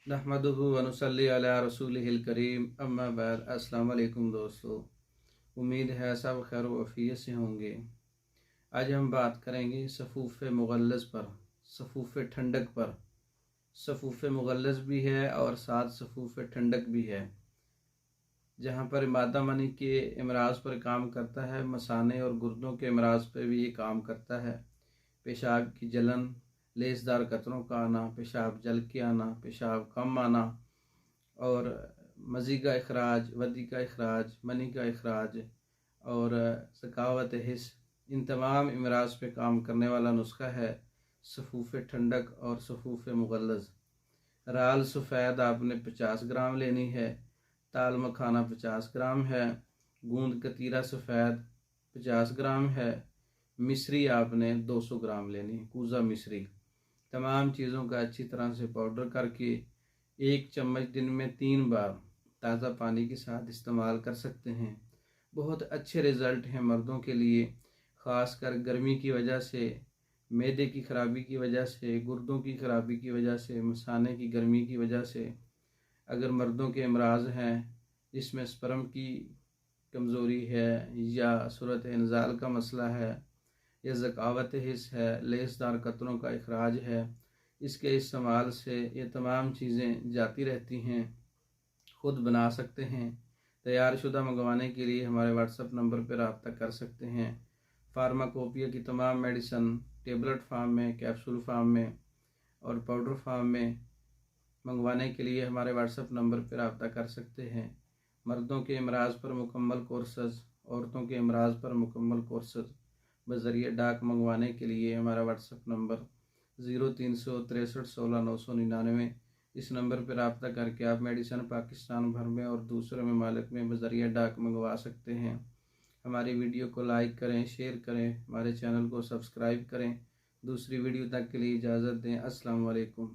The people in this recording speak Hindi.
नहमदुहु व नुसल्ली अला रसूलिहिल करीम, अम्मा बाद। अस्सलाम वालेकुम दोस्तों, उम्मीद है सब खैर व आफियत से होंगे। आज हम बात करेंगे सफ़ूफ़ मुग़ल्लज़ पर, सफ़ूफ़ ठंडक पर। सफ़ूफ़ मुग़ल्लज़ भी है और साथ सफ़ूफ़ ठंडक भी है, जहाँ पर मादा मनी के अमराज पर काम करता है, मसाने और गुर्दों के अमराज पर भी ये काम करता है। पेशाब की जलन, लेसदार कतरों का आना, पेशाब जल के आना, पेशाब कम आना और मज़ी का अखराज, वदी का अखराज, मनी का अखराज और सकावत हिस्स, इन तमाम अमराज पे काम करने वाला नुस्खा है सफ़ूफ़ ठंडक और सफ़ूफ़ मुग़ल्लज़। राल सफ़ेद आपने 50 ग्राम लेनी है, ताल मखाना 50 ग्राम है, गूंद कतीरा सफ़ेद 50 ग्राम है, मिश्री आपने 200 ग्राम लेनी है, कूज़ा मिश्री। तमाम चीज़ों का अच्छी तरह से पाउडर करके 1 चम्मच दिन में 3 बार ताज़ा पानी के साथ इस्तेमाल कर सकते हैं। बहुत अच्छे रिज़ल्ट हैं मर्दों के लिए, ख़ासकर गर्मी की वजह से, मैदे की ख़राबी की वजह से, गुर्दों की ख़राबी की वजह से, मसाने की गर्मी की वजह से। अगर मर्दों के अमराज हैं जिसमें स्पर्म की कमज़ोरी है या सूरत इंज़ाल का मसला है या ज़कावत हिस्स है, लेसदार कतरों का इखराज है, इसके इस्तेमाल से ये तमाम चीज़ें जाती रहती हैं। ख़ुद बना सकते हैं। तैयार शुदा मंगवाने के लिए हमारे व्हाट्सएप नंबर पर रब्ता कर सकते हैं। फार्माकोपिया की तमाम मेडिसन टेबलेट फार्म में, कैप्सूल फार्म में और पाउडर फार्म में मंगवाने के लिए हमारे व्हाट्सएप नंबर पर रब्ता कर सकते हैं। मर्दों के अमराज पर मुकम्मल कोर्सेज़, औरतों के अमराज पर मुकम्मल कोर्सेज़ बज़रिए डाक मंगवाने के लिए हमारा व्हाट्सएप नंबर 036316 999। इस नंबर पर रब्ता करके आप मेडिसन पाकिस्तान भर में और दूसरे ममालिक में बज़रिए डाक मंगवा सकते हैं। हमारी वीडियो को लाइक करें, शेयर करें, हमारे चैनल को सब्सक्राइब करें। दूसरी वीडियो तक के लिए इजाज़त दें। अस्सलाम वालेकुम।